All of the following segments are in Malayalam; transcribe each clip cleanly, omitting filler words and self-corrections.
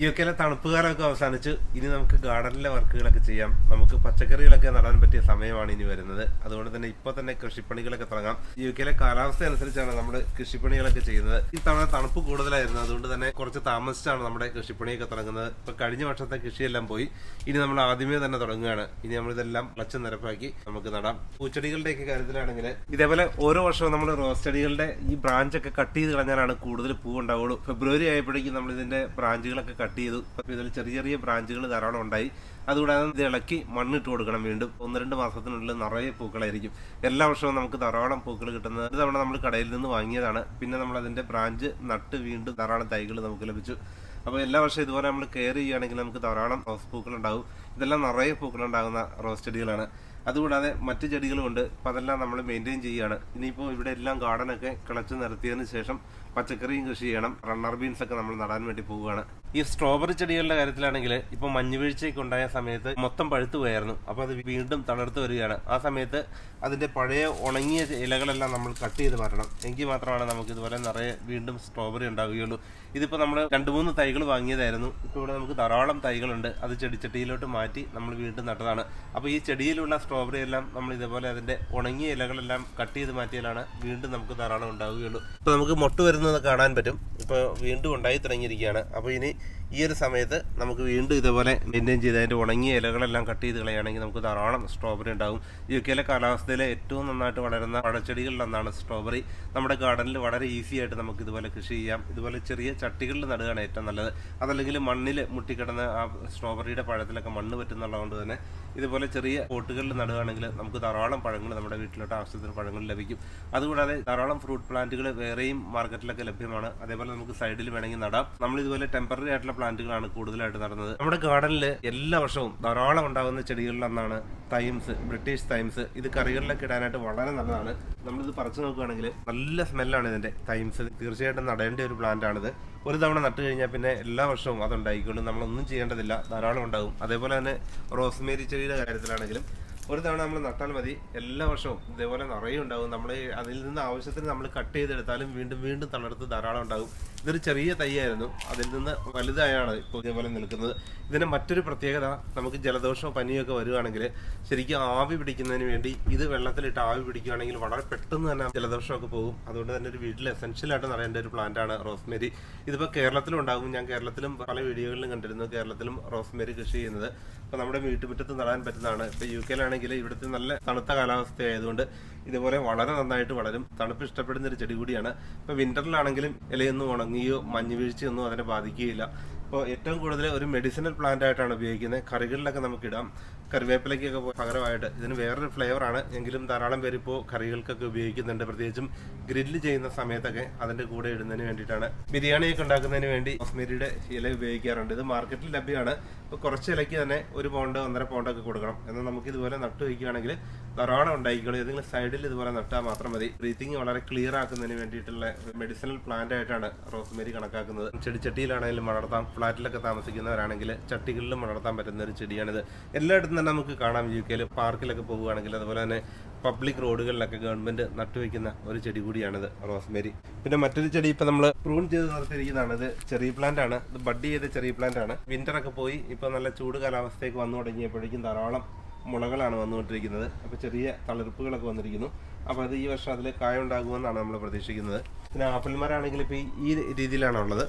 യുകെയിലെ തണുപ്പ് കാലമൊക്കെ അവസാനിച്ച് ഇനി നമുക്ക് ഗാർഡനിലെ വർക്കുകളൊക്കെ ചെയ്യാം. നമുക്ക് പച്ചക്കറികളൊക്കെ നടാൻ പറ്റിയ സമയമാണ് ഇനി വരുന്നത്. അതുകൊണ്ട് തന്നെ ഇപ്പോൾ തന്നെ കൃഷിപ്പണികളൊക്കെ തുടങ്ങാം. യുകെയിലെ കാലാവസ്ഥ അനുസരിച്ചാണ് നമ്മൾ കൃഷിപ്പണികളൊക്കെ ചെയ്യുന്നത്. ഈ തവണ തണുപ്പ് കൂടുതലായിരുന്നു, അതുകൊണ്ട് തന്നെ കുറച്ച് താമസിച്ചാണ് നമ്മുടെ കൃഷിപ്പണിയൊക്കെ തുടങ്ങുന്നത്. ഇപ്പൊ കഴിഞ്ഞ വർഷത്തെ കൃഷിയെല്ലാം പോയി, ഇനി നമ്മൾ ആദ്യമേ തന്നെ തുടങ്ങുകയാണ്. ഇനി നമ്മളിതെല്ലാം വളച്ച് നിരപ്പാക്കി നമുക്ക് നടാം. പൂച്ചെടികളുടെയൊക്കെ കാര്യത്തിലാണെങ്കിൽ ഇതേപോലെ ഓരോ വർഷവും നമ്മൾ റോസ് ചെടികളുടെ ഈ ബ്രാഞ്ചൊക്കെ കട്ട് ചെയ്ത് കളഞ്ഞാലാണ് കൂടുതൽ പൂ ഉണ്ടാവുള്ളൂ. ഫെബ്രുവരി ആയപ്പോഴേക്കും നമ്മൾ ഇതിന്റെ ബ്രാഞ്ചുകളൊക്കെ കട്ട് ചെയ്തു. ഇതിൽ ചെറിയ ചെറിയ ബ്രാഞ്ചുകൾ ധാരാളം ഉണ്ടായി. അതുകൂടാതെ ഇത് ഇളക്കി മണ്ണിട്ട് കൊടുക്കണം. വീണ്ടും 1-2 മാസത്തിനുള്ളിൽ നിറയെ പൂക്കളായിരിക്കും. എല്ലാ വർഷവും നമുക്ക് ധാരാളം പൂക്കൾ കിട്ടുന്നത്. ഒരു തവണ നമ്മൾ കടയിൽ നിന്ന് വാങ്ങിയതാണ്. പിന്നെ നമ്മൾ അതിന്റെ ബ്രാഞ്ച് നട്ട് വീണ്ടും ധാരാളം തൈകൾ നമുക്ക് ലഭിച്ചു. അപ്പോൾ എല്ലാ വർഷവും ഇതുപോലെ നമ്മൾ കെയർ ചെയ്യുകയാണെങ്കിൽ നമുക്ക് ധാരാളം റോസ് പൂക്കൾ ഉണ്ടാവും. ഇതെല്ലാം നിറയെ പൂക്കളുണ്ടാകുന്ന റോസ് ചെടികളാണ്. അതുകൂടാതെ മറ്റു ചെടികളുമുണ്ട്. അപ്പോൾ അതെല്ലാം നമ്മൾ മെയിൻറ്റെയിൻ ചെയ്യുകയാണ്. ഇനിയിപ്പോൾ ഇവിടെ എല്ലാം ഗാർഡനൊക്കെ കിളച്ച് നിരത്തിയതിന് ശേഷം പച്ചക്കറിയും കൃഷി ചെയ്യണം. റണ്ണർ ബീൻസ് ഒക്കെ നമ്മൾ നടാൻ വേണ്ടി പോവുകയാണ്. ഈ സ്ട്രോബെറി ചെടികളുടെ കാര്യത്തിലാണെങ്കിൽ ഇപ്പോൾ മഞ്ഞ് വീഴ്ചയൊക്കെ ഉണ്ടായ സമയത്ത് മൊത്തം പഴുത്തു പോയായിരുന്നു. അപ്പോൾ അത് വീണ്ടും തളർത്ത് വരികയാണ്. ആ സമയത്ത് അതിന്റെ പഴയ ഉണങ്ങിയ ഇലകളെല്ലാം നമ്മൾ കട്ട് ചെയ്ത് മാറ്റണം. എങ്കിൽ മാത്രമാണ് നമുക്ക് ഇതുപോലെ നിറയെ വീണ്ടും സ്ട്രോബെറി ഉണ്ടാവുകയുള്ളൂ. ഇതിപ്പോൾ നമ്മൾ 2-3 തൈകൾ വാങ്ങിയതായിരുന്നു. ഇപ്പോൾ ഇവിടെ നമുക്ക് ധാരാളം തൈകളുണ്ട്. അത് ചെടിച്ചട്ടിയിലോട്ട് മാറ്റി നമ്മൾ വീണ്ടും നട്ടതാണ്. അപ്പോൾ ഈ ചെടിയിലുള്ള സ്ട്രോബെറി എല്ലാം നമ്മൾ ഇതേപോലെ അതിന്റെ ഉണങ്ങിയ ഇലകളെല്ലാം കട്ട് ചെയ്ത് മാറ്റിയാലാണ് വീണ്ടും നമുക്ക് ധാരാളം ഉണ്ടാവുകയുള്ളൂ. ഇപ്പോൾ നമുക്ക് മൊട്ട് വരുന്നത് കാണാൻ പറ്റും. ഇപ്പോൾ വീണ്ടും ഉണ്ടായി തുടങ്ങിയിരിക്കുകയാണ്. അപ്പോൾ ഇനി ഈ ഒരു സമയത്ത് നമുക്ക് വീണ്ടും ഇതേപോലെ മെയിൻറ്റെയിൻ ചെയ്ത് അതിൻ്റെ ഉണങ്ങിയ ഇലകളെല്ലാം കട്ട് ചെയ്ത് കളയുകയാണെങ്കിൽ നമുക്ക് ധാരാളം സ്ട്രോബെറി ഉണ്ടാകും. യുകെയിലെ കാലാവസ്ഥയിലെ ഏറ്റവും നന്നായിട്ട് വളരുന്ന പഴച്ചെടികളിലൊന്നാണ് സ്ട്രോബെറി. നമ്മുടെ ഗാർഡനിൽ വളരെ ഈസി ആയിട്ട് നമുക്ക് ഇതുപോലെ കൃഷി ചെയ്യാം. ഇതുപോലെ ചെറിയ ചട്ടികളിൽ നടുകയാണ് ഏറ്റവും നല്ലത്. അതല്ലെങ്കിൽ മണ്ണിൽ മുട്ടിക്കിടന്ന് ആ സ്ട്രോബെറിയുടെ പഴത്തിലൊക്കെ മണ്ണ് പറ്റുന്നുള്ളതുകൊണ്ട് തന്നെ ഇതുപോലെ ചെറിയ പോട്ടുകളിൽ നടുകയാണെങ്കിൽ നമുക്ക് ധാരാളം പഴങ്ങൾ നമ്മുടെ വീട്ടിലോട്ട് ആവശ്യത്തിന് പഴങ്ങൾ ലഭിക്കും. അതുകൂടാതെ ധാരാളം ഫ്രൂട്ട് പ്ലാന്റുകൾ വേറെയും മാർക്കറ്റിലൊക്കെ ലഭ്യമാണ്. അതേപോലെ നമുക്ക് സൈഡിൽ വേണമെങ്കിൽ നടാം. നമ്മൾ ഇതുപോലെ ടെമ്പററി ആയിട്ടുള്ള പ്ലാന്റുകളാണ് കൂടുതലായിട്ട് നടുന്നത്. നമ്മുടെ ഗാർഡനിൽ എല്ലാ വർഷവും ധാരാളം ഉണ്ടാകുന്ന ചെടികളിലൊന്നാണ് തൈംസ്, ബ്രിട്ടീഷ് തൈംസ്. ഇത് കറികളിലൊക്കെ ഇടാനായിട്ട് വളരെ നല്ലതാണ്. നമ്മളിത് പറിച്ചു നോക്കുകയാണെങ്കിൽ നല്ല സ്മെല്ലാണ് ഇതിന്റെ. തൈംസ് തീർച്ചയായിട്ടും നടേണ്ട ഒരു പ്ലാന്റ് ആണിത്. ഒരു തവണ നട്ട് കഴിഞ്ഞാൽ പിന്നെ എല്ലാ വർഷവും അതുണ്ടായിക്കൊള്ളും. നമ്മളൊന്നും ചെയ്യേണ്ടതില്ല, ധാരാളം ഉണ്ടാകും. അതേപോലെ തന്നെ റോസ്മേരി ചെടിയുടെ കാര്യത്തിലാണെങ്കിലും ഒരു തവണ നമ്മൾ നട്ടാൽ മതി, എല്ലാ വർഷവും ഇതേപോലെ നിറയെ ഉണ്ടാകും. നമ്മൾ അതിൽ നിന്ന് ആവശ്യത്തിന് നമ്മൾ കട്ട് ചെയ്തെടുത്താലും വീണ്ടും വീണ്ടും തളർത്ത് ധാരാളം ഉണ്ടാകും. ഇതൊരു ചെറിയ തൈയായിരുന്നു, അതിൽ നിന്ന് വലുതായാണ് ഇപ്പോൾ ഇതേപോലെ നിൽക്കുന്നത്. ഇതിന് മറ്റൊരു പ്രത്യേകത, നമുക്ക് ജലദോഷമോ പനിയൊക്കെ വരികയാണെങ്കിൽ ശരിക്കും ആവി പിടിക്കുന്നതിന് വേണ്ടി ഇത് വെള്ളത്തിലിട്ട് ആവി പിടിക്കുകയാണെങ്കിൽ വളരെ പെട്ടെന്ന് തന്നെ ജലദോഷമൊക്കെ പോകും. അതുകൊണ്ട് തന്നെ ഒരു വീട്ടിൽ എസെൻഷ്യലായിട്ട് നടേണ്ട ഒരു പ്ലാന്റാണ് റോസ്മേരി. ഇതിപ്പോൾ കേരളത്തിലും ഉണ്ടാകും. ഞാൻ കേരളത്തിലും പല വീഡിയോകളിലും കണ്ടിരുന്നു കേരളത്തിലും റോസ്മേരി കൃഷി ചെയ്യുന്നത്. അപ്പോൾ നമ്മുടെ വീട്ടുമുറ്റത്ത് നടാൻ പറ്റുന്നതാണ്. ഇപ്പോൾ യുകെയിലാണെങ്കിൽ ഇവിടുത്തെ നല്ല തണുത്ത കാലാവസ്ഥയായതുകൊണ്ട് ഇതുപോലെ വളരെ നന്നായിട്ട് വളരും. തണുപ്പ് ഇഷ്ടപ്പെടുന്ന ഒരു ചെടി കൂടിയാണ്. ഇപ്പോൾ വിന്ററിലാണെങ്കിലും ഇലയൊന്നും ഉണങ്ങിയോ മഞ്ഞ് വീഴ്ചയൊന്നും അതിനെ ബാധിക്കുകയില്ല. ഇപ്പോൾ ഏറ്റവും കൂടുതൽ ഒരു മെഡിസിനൽ പ്ലാന്റ് ആയിട്ടാണ് ഉപയോഗിക്കുന്നത്. കറികളിലൊക്കെ നമുക്കിടാം. കറിവേപ്പിലയ്ക്കൊക്കെ പകരമായിട്ട്. ഇതിന് വേറൊരു ഫ്ലേവറാണ്, എങ്കിലും ധാരാളം പേര് ഇപ്പോൾ കറികൾക്കൊക്കെ ഉപയോഗിക്കുന്നുണ്ട്. പ്രത്യേകിച്ചും ഗ്രില്ല് ചെയ്യുന്ന സമയത്തൊക്കെ അതിന്റെ കൂടെ ഇടുന്നതിന് വേണ്ടിയിട്ടാണ്. ബിരിയാണിയൊക്കെ ഉണ്ടാക്കുന്നതിന് വേണ്ടി റോസ്മേരിയുടെ ഇല ഉപയോഗിക്കാറുണ്ട്. ഇത് മാർക്കറ്റിൽ ലഭ്യമാണ്. ഇപ്പോൾ കുറച്ച് ഇലയ്ക്ക് തന്നെ 1 പൗണ്ട് 1.5 പൗണ്ടൊക്കെ കൊടുക്കണം. എന്നാൽ നമുക്ക് ഇതുപോലെ നട്ടു വയ്ക്കുകയാണെങ്കിൽ ധാരാളം ഉണ്ടായിക്കോളും. ഏതെങ്കിലും സൈഡിൽ ഇതുപോലെ നട്ടാൽ മാത്രം മതി. ബ്രീത്തിങ് വളരെ ക്ലിയർ ആക്കുന്നതിന് വേണ്ടിയിട്ടുള്ള മെഡിസിനൽ പ്ലാന്റ് ആയിട്ടാണ് റോസ്മേരി കണക്കാക്കുന്നത്. ചെടിച്ചട്ടിയിലാണെങ്കിലും വളർത്താം. ഫ്ലാറ്റിലൊക്കെ താമസിക്കുന്നവരാണെങ്കിൽ ചട്ടികളിലും വളർത്താൻ പറ്റുന്ന ഒരു ചെടിയാണിത്. എല്ലായിടത്തും തന്നെ നമുക്ക് കാണാം. യുകെയിൽ പാർക്കിലൊക്കെ പോവുകയാണെങ്കിൽ, അതുപോലെ തന്നെ പബ്ലിക് റോഡുകളിലൊക്കെ ഗവൺമെന്റ് നട്ടുവെക്കുന്ന ഒരു ചെടി കൂടിയാണിത് റോസ്മേരി. പിന്നെ മറ്റൊരു ചെടി ഇപ്പൊ നമ്മൾ പ്രൂൺ ചെയ്ത് നിർത്തിയിരിക്കുന്നതാണ്. ഇത് ചെറിയ പ്ലാന്റ് ആണ്. ഇത് ബഡ് ചെയ്ത ചെറിയ പ്ലാന്റ് ആണ്. വിന്റർ ഒക്കെ പോയി ഇപ്പൊ നല്ല ചൂട് കാലാവസ്ഥയൊക്കെ വന്നു തുടങ്ങിയപ്പോഴേക്കും ധാരാളം മുളകളാണ് വന്നുകൊണ്ടിരിക്കുന്നത്. അപ്പോൾ ചെറിയ തളിർപ്പുകളൊക്കെ വന്നിരിക്കുന്നു. അപ്പോൾ അത് ഈ വർഷം അതിൽ കായ ഉണ്ടാകുമെന്നാണ് നമ്മൾ പ്രതീക്ഷിക്കുന്നത്. പിന്നെ ആപ്പിൾ മരമാണെങ്കിൽ ഇപ്പോൾ ഈ രീതിയിലാണ് ഉള്ളത്.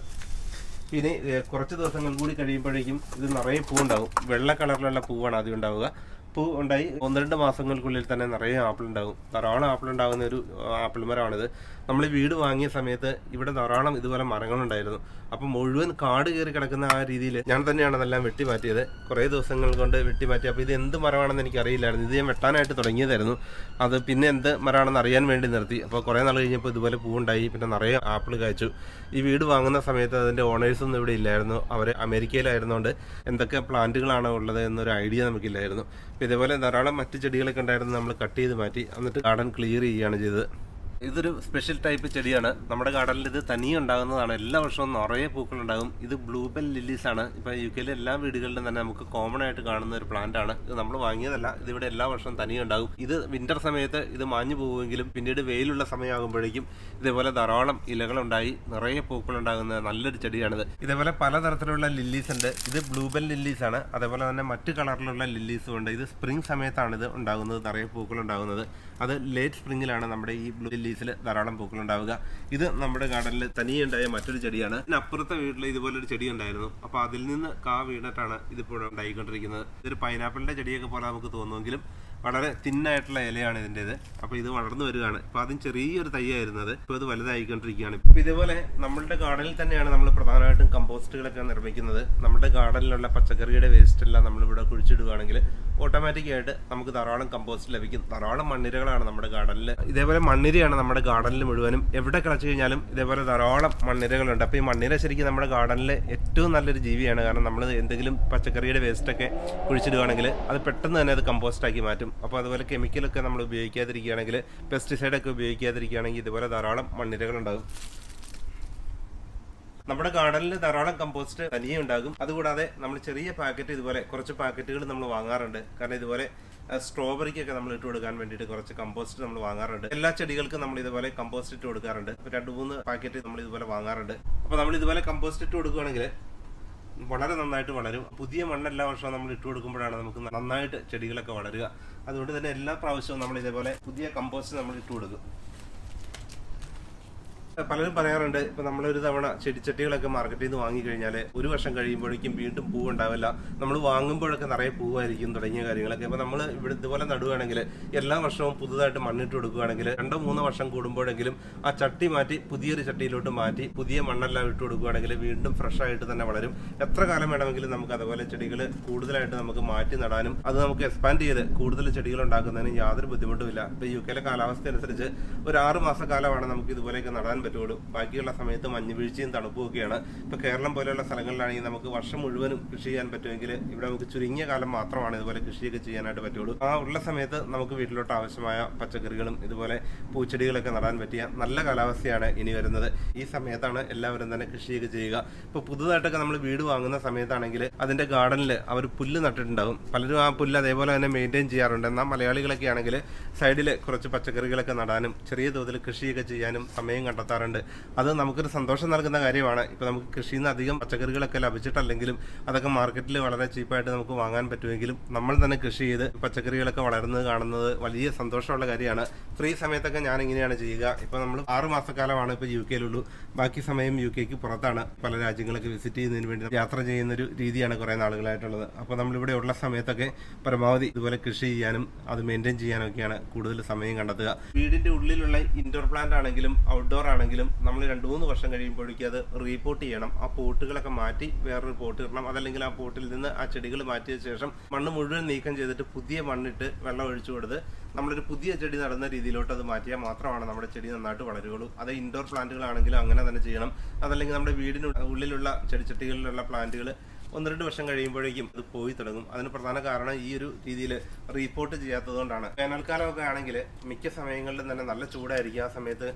ഇനി കുറച്ച് ദിവസങ്ങൾ കൂടി കഴിയുമ്പോഴേക്കും ഇത് നിറയെ പൂവുണ്ടാകും. വെള്ള കളറിലുള്ള പൂവാണ് ആദ്യം ഉണ്ടാവുക. പൂ ഉണ്ടായി 1-2 മാസങ്ങൾക്കുള്ളിൽ തന്നെ നിറയെ ആപ്പിൾ ഉണ്ടാകും. ധാരാളം ആപ്പിൾ ഉണ്ടാകുന്ന ഒരു ആപ്പിൾ മരമാണിത്. നമ്മൾ ഈ വീട് വാങ്ങിയ സമയത്ത് ഇവിടെ ധാരാളം ഇതുപോലെ മരങ്ങളുണ്ടായിരുന്നു. അപ്പം മുഴുവൻ കാട് കയറി കിടക്കുന്ന ആ രീതിയിൽ ഞാൻ തന്നെയാണ് അതെല്ലാം വെട്ടിമാറ്റിയത്. കുറേ ദിവസങ്ങൾ കൊണ്ട് വെട്ടിമാറ്റി. അപ്പോൾ ഇത് എന്ത് മരമാണെന്ന് എനിക്ക് അറിയില്ലായിരുന്നു. ഇത് ഞാൻ വെട്ടാനായിട്ട് തുടങ്ങിയതായിരുന്നു. അത് പിന്നെ എന്ത് മരമാണെന്ന് അറിയാൻ വേണ്ടി നിർത്തി. അപ്പോൾ കുറേ നാൾ കഴിഞ്ഞപ്പോൾ ഇതുപോലെ പൂവുണ്ടായി. പിന്നെ നിറയെ ആപ്പിൾ കായ്ച്ചു. ഈ വീട് വാങ്ങുന്ന സമയത്ത് അതിൻ്റെ ഓണേഴ്സൊന്നും ഇവിടെ ഇല്ലായിരുന്നു. അവർ അമേരിക്കയിലായിരുന്നുകൊണ്ട് എന്തൊക്കെ പ്ലാന്റുകളാണ് ഉള്ളത് എന്നൊരു ഐഡിയ നമുക്കില്ലായിരുന്നു. അപ്പോൾ ഇതേപോലെ ധാരാളം മറ്റ് ചെടികളൊക്കെ ഉണ്ടായിരുന്നു. നമ്മൾ കട്ട് ചെയ്ത് മാറ്റി എന്നിട്ട് ഗാർഡൻ ക്ലിയർ ചെയ്യുകയാണ് ചെയ്തത്. ഇതൊരു സ്പെഷ്യൽ ടൈപ്പ് ചെടിയാണ്. നമ്മുടെ ഗാർഡനിൽ ഇത് തനിയെ ഉണ്ടാകുന്നതാണ്. എല്ലാ വർഷവും നിറയെ പൂക്കളുണ്ടാകും. ഇത് ബ്ലൂബെൽ ലില്ലീസ് ആണ്. ഇപ്പോൾ UK എല്ലാ വീടുകളിലും തന്നെ നമുക്ക് കോമൺ ആയിട്ട് കാണുന്ന ഒരു പ്ലാന്റ് ആണ്. ഇത് നമ്മൾ വാങ്ങിയതല്ല, ഇതിവിടെ എല്ലാ വർഷവും തനിയെ ഉണ്ടാകും. ഇത് വിന്റർ സമയത്ത് ഇത് മാഞ്ഞു പോവുമെങ്കിലും പിന്നീട് വെയിലുള്ള സമയമാകുമ്പോഴേക്കും ഇതേപോലെ ധാരാളം ഇലകളുണ്ടായി നിറയെ പൂക്കളുണ്ടാകുന്ന നല്ലൊരു ചെടിയാണിത്. ഇതേപോലെ പലതരത്തിലുള്ള ലില്ലീസ് ഉണ്ട്. ഇത് ബ്ലൂബെൽ ലില്ലീസ് ആണ്. അതേപോലെ തന്നെ മറ്റു കളറിലുള്ള ലില്ലീസും ഉണ്ട്. ഇത് സ്പ്രിംഗ് സമയത്താണ് ഇത് ഉണ്ടാകുന്നത്, നിറയെ പൂക്കൾ ഉണ്ടാകുന്നത്. അത് ലേറ്റ് സ്പ്രിങ്ങിലാണ് നമ്മുടെ ഈ ബ്ലൂ ലില്ലീസിൽ ധാരാളം പൂക്കൾ ഉണ്ടാവുക. ഇത് നമ്മുടെ ഗാർഡനിൽ തനിയെ ഉണ്ടായ മറ്റൊരു ചെടിയാണ്. അപ്പുറത്തെ വീട്ടിൽ ഇതുപോലൊരു ചെടി ഉണ്ടായിരുന്നു. അപ്പോൾ അതിൽ നിന്ന് കാ വീണിട്ടാണ് ഇതിപ്പോൾ ഉണ്ടായിക്കൊണ്ടിരിക്കുന്നത്. ഇതൊരു പൈനാപ്പിളിന്റെ ചെടിയൊക്കെ പോലെ നമുക്ക് തോന്നുമെങ്കിലും വളരെ തിന്നായിട്ടുള്ള ഇലയാണ് ഇതിൻ്റെത്. അപ്പോൾ ഇത് വളർന്നു വരികയാണ്. ഇപ്പോൾ ആദ്യം ചെറിയൊരു തൈയായിരുന്നത്, ഇപ്പോൾ ഇത് വലുതായിക്കൊണ്ടിരിക്കുകയാണ്. ഇപ്പോൾ ഇതേപോലെ നമ്മളുടെ ഗാർഡനിൽ തന്നെയാണ് നമ്മൾ പ്രധാനമായിട്ടും കമ്പോസ്റ്റുകളൊക്കെ നിർമ്മിക്കുന്നത്. നമ്മുടെ ഗാർഡനിലുള്ള പച്ചക്കറിയുടെ വേസ്റ്റ് എല്ലാം നമ്മളിവിടെ കുഴിച്ചിടുകയാണെങ്കിൽ ഓട്ടോമാറ്റിക്കായിട്ട് നമുക്ക് ധാരാളം കമ്പോസ്റ്റ് ലഭിക്കും. ധാരാളം മണ്ണിരകളാണ് നമ്മുടെ ഗാർഡനിൽ. ഇതേപോലെ മണ്ണിരയാണ് നമ്മുടെ ഗാർഡനിൽ മുഴുവനും. എവിടെ കളച്ചു കഴിഞ്ഞാലും ഇതേപോലെ ധാരാളം മണ്ണിരകളുണ്ട്. അപ്പോൾ ഈ മണ്ണിര ശരിക്കും നമ്മുടെ ഗാർഡനിലെ ഏറ്റവും നല്ലൊരു ജീവിയാണ്. കാരണം നമ്മൾ എന്തെങ്കിലും പച്ചക്കറിയുടെ വേസ്റ്റൊക്കെ കുഴിച്ചിടുകയാണെങ്കിൽ അത് പെട്ടെന്ന് തന്നെ അത് കമ്പോസ്റ്റാക്കി മാറ്റും. അപ്പോൾ അതുപോലെ കെമിക്കലൊക്കെ നമ്മൾ ഉപയോഗിക്കാതിരിക്കുകയാണെങ്കിൽ, പെസ്റ്റിസൈഡൊക്കെ ഉപയോഗിക്കാതിരിക്കുകയാണെങ്കിൽ ഇതുപോലെ ധാരാളം മണ്ണിരകളുണ്ടാകും. നമ്മുടെ ഗാർഡനിൽ ധാരാളം കമ്പോസ്റ്റ് തനിയെ ഉണ്ടാകും. അതുകൂടാതെ നമ്മൾ ചെറിയ പാക്കറ്റ് ഇതുപോലെ കുറച്ച് പാക്കറ്റുകൾ നമ്മൾ വാങ്ങാറുണ്ട്. കാരണം ഇതുപോലെ സ്ട്രോബെറിക്കൊക്കെ നമ്മൾ ഇട്ട് കൊടുക്കാൻ വേണ്ടിയിട്ട് കുറച്ച് കമ്പോസ്റ്റ് നമ്മൾ വാങ്ങാറുണ്ട്. എല്ലാ ചെടികൾക്കും നമ്മൾ ഇതുപോലെ കമ്പോസ്റ്റ് ഇട്ട് കൊടുക്കാറുണ്ട്. 2-3 പാക്കറ്റ് നമ്മൾ ഇതുപോലെ വാങ്ങാറുണ്ട്. അപ്പോൾ നമ്മൾ ഇതുപോലെ കമ്പോസ്റ്റ് ഇട്ട് കൊടുക്കുകയാണെങ്കിൽ വളരെ നന്നായിട്ട് വളരും. പുതിയ മണ്ണ് എല്ലാ വർഷവും നമ്മൾ ഇട്ട് കൊടുക്കുമ്പോഴാണ് നമുക്ക് നന്നായിട്ട് ചെടികളൊക്കെ വളരുക. അതുകൊണ്ട് തന്നെ എല്ലാ പ്രാവശ്യവും നമ്മൾ ഇതേപോലെ പുതിയ കമ്പോസ്റ്റ് നമ്മൾ ഇട്ട് കൊടുക്കും. പലരും പറയാറുണ്ട്, ഇപ്പൊ നമ്മളൊരു തവണ ചെടിച്ചട്ടികളൊക്കെ മാർക്കറ്റിൽ നിന്ന് വാങ്ങിക്കഴിഞ്ഞാൽ ഒരു വർഷം കഴിയുമ്പോഴേക്കും വീണ്ടും പൂവ് ഉണ്ടാവില്ല, നമ്മൾ വാങ്ങുമ്പോഴൊക്കെ നിറയെ പൂവായിരിക്കും തുടങ്ങിയ കാര്യങ്ങളൊക്കെ. അപ്പൊ നമ്മൾ ഇവിടെ ഇതുപോലെ നടുകയാണെങ്കിൽ എല്ലാ വർഷവും പുതുതായിട്ട് മണ്ണിട്ട് കൊടുക്കുകയാണെങ്കിൽ 2-3 വർഷം കൂടുമ്പോഴെങ്കിലും ആ ചട്ടി മാറ്റി പുതിയൊരു ചട്ടിയിലോട്ട് മാറ്റി പുതിയ മണ്ണെല്ലാം ഇട്ട് കൊടുക്കുകയാണെങ്കിൽ വീണ്ടും ഫ്രഷ് ആയിട്ട് തന്നെ വളരും. എത്ര കാലം വേണമെങ്കിലും നമുക്ക് അതുപോലെ ചെടികൾ കൂടുതലായിട്ട് നമുക്ക് മാറ്റി നടാനും അത് നമുക്ക് എക്സ്പാൻഡ് ചെയ്ത് കൂടുതൽ ചെടികൾ ഉണ്ടാക്കുന്നതിന് യാതൊരു ബുദ്ധിമുട്ടുമില്ല. ഇപ്പൊ UK കാലാവസ്ഥ അനുസരിച്ച് ഒരു 6 മാസക്കാലമാണ് നമുക്ക് ഇതുപോലെയൊക്കെ നടാൻ പറ്റുള്ളൂ. ബാക്കിയുള്ള സമയത്ത് മഞ്ഞുവീഴ്ചയും തണുപ്പും ഒക്കെയാണ്. ഇപ്പൊ കേരളം പോലെയുള്ള സ്ഥലങ്ങളിലാണെങ്കിൽ നമുക്ക് വർഷം മുഴുവനും കൃഷി ചെയ്യാൻ പറ്റുമെങ്കിൽ ഇവിടെ നമുക്ക് ചുരുങ്ങിയ കാലം മാത്രമാണ് ഇതുപോലെ കൃഷിയൊക്കെ ചെയ്യാനായിട്ട് പറ്റുള്ളൂ. ആ ഉള്ള സമയത്ത് നമുക്ക് വീട്ടിലോട്ട് ആവശ്യമായ പച്ചക്കറികളും ഇതുപോലെ പൂച്ചെടികളൊക്കെ നടാൻ പറ്റിയ നല്ല കാലാവസ്ഥയാണ് ഇനി വരുന്നത്. ഈ സമയത്താണ് എല്ലാവരും തന്നെ കൃഷിയൊക്കെ ചെയ്യുക. ഇപ്പൊ പുതുതായിട്ടൊക്കെ നമ്മൾ വീട് വാങ്ങുന്ന സമയത്താണെങ്കിൽ അതിന്റെ ഗാർഡനിൽ അവർ പുല്ല് നട്ടിട്ടുണ്ടാകും. പലരും ആ പുല്ല് അതേപോലെ തന്നെ മെയിൻറ്റെയിൻ ചെയ്യാറുണ്ട്. എന്നാൽ മലയാളികളൊക്കെ ആണെങ്കിൽ സൈഡിൽ കുറച്ച് പച്ചക്കറികളൊക്കെ നടാനും ചെറിയ തോതിൽ കൃഷിയൊക്കെ ചെയ്യാനും സമയം കണ്ടെത്താറുണ്ട്. അത് നമുക്കൊരു സന്തോഷം നൽകുന്ന കാര്യമാണ്. ഇപ്പൊ നമുക്ക് കൃഷിയിൽ നിന്ന് അധികം പച്ചക്കറികളൊക്കെ ലഭിച്ചിട്ടല്ലെങ്കിലും അതൊക്കെ മാർക്കറ്റിൽ വളരെ ചീപ്പായിട്ട് നമുക്ക് വാങ്ങാൻ പറ്റുമെങ്കിലും നമ്മൾ തന്നെ കൃഷി ചെയ്ത് പച്ചക്കറികളൊക്കെ വളരുന്നത് കാണുന്നത് വലിയ സന്തോഷമുള്ള കാര്യമാണ്. ഫ്രീ സമയത്തൊക്കെ ഞാൻ ഇങ്ങനെയാണ് ചെയ്യുക. ഇപ്പൊ നമ്മൾ 6 മാസക്കാലമാണ് ഇപ്പൊ UK ബാക്കി സമയം UK പുറത്താണ്. പല രാജ്യങ്ങളൊക്കെ വിസിറ്റ് ചെയ്യുന്നതിന് വേണ്ടി യാത്ര ചെയ്യുന്നൊരു രീതിയാണ് കുറെ നാളുകളായിട്ടുള്ളത്. അപ്പോൾ നമ്മളിവിടെ ഉള്ള സമയത്തൊക്കെ പരമാവധി ഇതുപോലെ കൃഷി ചെയ്യാനും അത് മെയിൻറ്റെയിൻ ചെയ്യാനൊക്കെയാണ് കൂടുതൽ സമയം കണ്ടെത്തുക. വീടിന്റെ ഉള്ളിലുള്ള ഇൻഡോർ പ്ലാന്റ് ആണെങ്കിലും ഔട്ട്ഡോർ ആണെങ്കിലും നമ്മൾ 2-3 വർഷം കഴിയുമ്പോഴേക്കും അത് റീപോർട്ട് ചെയ്യണം. ആ പോട്ടുകളൊക്കെ മാറ്റി വേറൊരു പോട്ട് ഇടണം. അതല്ലെങ്കിൽ ആ പോട്ടിൽ നിന്ന് ആ ചെടികൾ മാറ്റിയ ശേഷം മണ്ണ് മുഴുവൻ നീക്കം ചെയ്തിട്ട് പുതിയ മണ്ണിട്ട് വെള്ളം ഒഴിച്ചു കൊടുത്ത് നമ്മളൊരു പുതിയ ചെടി നടുന്ന രീതിയിലോട്ട് അത് മാറ്റിയാൽ മാത്രമാണ് നമ്മുടെ ചെടി നന്നായിട്ട് വളരുകയുള്ളൂ. അത് ഇൻഡോർ പ്ലാന്റുകളാണെങ്കിലും അങ്ങനെ തന്നെ ചെയ്യണം. അതല്ലെങ്കിൽ നമ്മുടെ വീടിന് ഉള്ളിലുള്ള ചെടിച്ചട്ടികളിലുള്ള പ്ലാന്റുകൾ 1-2 വർഷം കഴിയുമ്പോഴേക്കും അത് പോയി തുടങ്ങും. അതിന് പ്രധാന കാരണം ഈ ഒരു രീതിയിൽ റീപോർട്ട് ചെയ്യാത്തതുകൊണ്ടാണ്. വേനൽക്കാലമൊക്കെ ആണെങ്കിൽ മിക്ക സമയങ്ങളിലും തന്നെ നല്ല ചൂടായിരിക്കും. ആ സമയത്ത്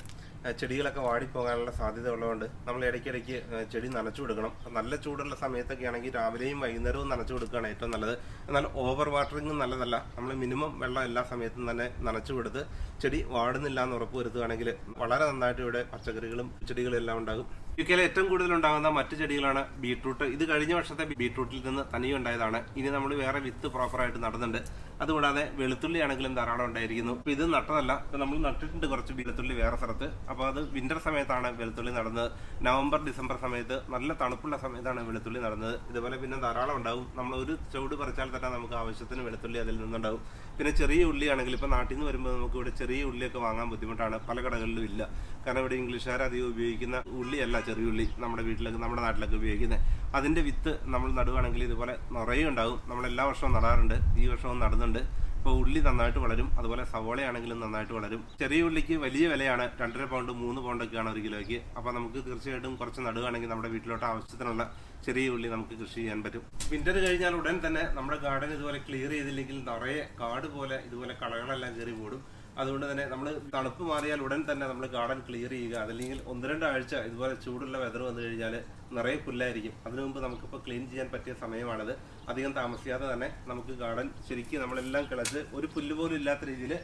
ചെടികളൊക്കെ വാടിപ്പോകാനുള്ള സാധ്യത ഉള്ളതുകൊണ്ട് നമ്മൾ ഇടയ്ക്കിടയ്ക്ക് ചെടി നനച്ചു കൊടുക്കണം. നല്ല ചൂടുള്ള സമയത്തൊക്കെ ആണെങ്കിൽ രാവിലെയും വൈകുന്നേരവും നനച്ചു കൊടുക്കുകയാണ് ഏറ്റവും നല്ലത്. എന്നാൽ ഓവർ വാട്ടറിങ്ങും നല്ലതല്ല. നമ്മൾ മിനിമം വെള്ളം എല്ലാ സമയത്തും തന്നെ നനച്ചു കൊടുത്ത് ചെടി വാടുന്നില്ല എന്ന് ഉറപ്പ് വരുത്തുകയാണെങ്കിൽ വളരെ നന്നായിട്ട് ഇവിടെ പച്ചക്കറികളും ചെടികളും എല്ലാം ഉണ്ടാകും. UK ഏറ്റവും കൂടുതൽ ഉണ്ടാകുന്ന മറ്റു ചെടികളാണ് ബീട്രൂട്ട്. ഇത് കഴിഞ്ഞ വർഷത്തെ ബീട്രൂട്ടിൽ നിന്ന് തനിയെ ഉണ്ടായതാണ്. ഇനി നമ്മൾ വേറെ വിത്ത് പ്രോപ്പറായിട്ട് നടുന്നുണ്ട്. അതുകൂടാതെ വെളുത്തുള്ളി ആണെങ്കിലും ധാരാളം ഉണ്ടായിരിക്കുന്നു. ഇപ്പൊ ഇത് നട്ടതല്ല, നമ്മൾ നട്ടിട്ടുണ്ട് കുറച്ച് വെളുത്തുള്ളി വേറെ സ്ഥലത്ത്. അപ്പോൾ അത് വിന്റർ സമയത്താണ് വെളുത്തുള്ളി നടന്നത്. നവംബർ-ഡിസംബർ സമയത്ത് നല്ല തണുപ്പുള്ള സമയത്താണ് വെളുത്തുള്ളി നടന്നത്. ഇതുപോലെ പിന്നെ ധാരാളം ഉണ്ടാവും. നമ്മൾ ഒരു ചുവട് പറിച്ചാൽ തന്നെ നമുക്ക് ആവശ്യത്തിന് വെളുത്തുള്ളി അതിൽ നിന്നുണ്ടാവും. പിന്നെ ചെറിയ ഉള്ളി ആണെങ്കിൽ ഇപ്പോൾ നാട്ടിൽ നിന്ന് വരുമ്പോൾ നമുക്ക് ഇവിടെ ചെറിയ ഉള്ളിയൊക്കെ വാങ്ങാൻ ബുദ്ധിമുട്ടാണ്. പല കടകളിലും ഇല്ല. കാരണം ഇവിടെ ഇംഗ്ലീഷുകാർ അധികം ഉപയോഗിക്കുന്ന ഉള്ളിയല്ല ചെറിയ ഉള്ളി നമ്മുടെ വീട്ടിലൊക്കെ നമ്മുടെ നാട്ടിലൊക്കെ ഉപയോഗിക്കുന്നത്. അതിൻ്റെ വിത്ത് നമ്മൾ നടുവാണെങ്കിൽ ഇതുപോലെ നിറയെ ഉണ്ടാകും. നമ്മൾ എല്ലാ വർഷവും നടാറുണ്ട്. ഈ വർഷവും നടുന്നുണ്ട്. ഇപ്പോൾ ഉള്ളി നന്നായിട്ട് വളരും. അതുപോലെ സവോളയാണെങ്കിലും നന്നായിട്ട് വളരും. ചെറിയ ഉള്ളിക്ക് വലിയ വിലയാണ്. 2.5 പൗണ്ട് 3 പൗണ്ടൊക്കെയാണ് 1 കിലോയ്ക്ക്. അപ്പോൾ നമുക്ക് തീർച്ചയായിട്ടും കുറച്ച് നടുകയാണെങ്കിൽ നമ്മുടെ വീട്ടിലോട്ട് ആവശ്യത്തിനുള്ള ചെറിയ ഉള്ളി നമുക്ക് കൃഷി ചെയ്യാൻ പറ്റും. വിന്റർ കഴിഞ്ഞാൽ ഉടൻ തന്നെ നമ്മുടെ ഗാർഡൻ ഇതുപോലെ ക്ലിയർ ചെയ്തില്ലെങ്കിൽ നിറയെ കാട് പോലെ ഇതുപോലെ കളകളെല്ലാം കയറി കൂടും. അതുകൊണ്ട് തന്നെ നമ്മൾ തണുപ്പ് മാറിയാൽ ഉടൻ തന്നെ നമ്മൾ ഗാർഡൻ ക്ലിയർ ചെയ്യുക. അതല്ലെങ്കിൽ 1-2 ആഴ്ച ഇതുപോലെ ചൂടുള്ള വെതർ വന്നു കഴിഞ്ഞാൽ നിറയെ പുല്ലായിരിക്കും. അതിനു മുമ്പ് നമുക്കിപ്പോൾ ക്ലീൻ ചെയ്യാൻ പറ്റിയ സമയമാണിത്. അധികം താമസിയാതെ തന്നെ നമുക്ക് ഗാർഡൻ ശരിക്കും നമ്മളെല്ലാം കിളച്ച് ഒരു പുല്ല് പോലും ഇല്ലാത്ത രീതിയിൽ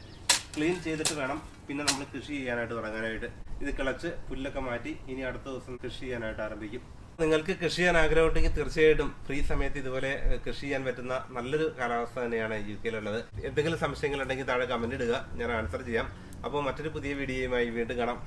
ക്ലീൻ ചെയ്തിട്ട് വേണം പിന്നെ നമ്മൾ കൃഷി ചെയ്യാനായിട്ട് തുടങ്ങാനായിട്ട്. ഇത് കിളച്ച് പുല്ലൊക്കെ മാറ്റി ഇനി അടുത്ത ദിവസം കൃഷി ചെയ്യാനായിട്ട് ആരംഭിക്കും. നിങ്ങൾക്ക് കൃഷി ചെയ്യാൻ ആഗ്രഹമുണ്ടെങ്കിൽ തീർച്ചയായിട്ടും ഫ്രീ സമയത്ത് ഇതുപോലെ കൃഷി ചെയ്യാൻ പറ്റുന്ന നല്ലൊരു കാലാവസ്ഥ തന്നെയാണ് UK-യിലുള്ളത്. എന്തെങ്കിലും സംശയങ്ങളുണ്ടെങ്കിൽ താഴെ കമന്റ് ഇടുക, ഞാൻ ആൻസർ ചെയ്യാം. അപ്പോൾ മറ്റൊരു പുതിയ വീഡിയോയുമായി വീണ്ടും കാണാം.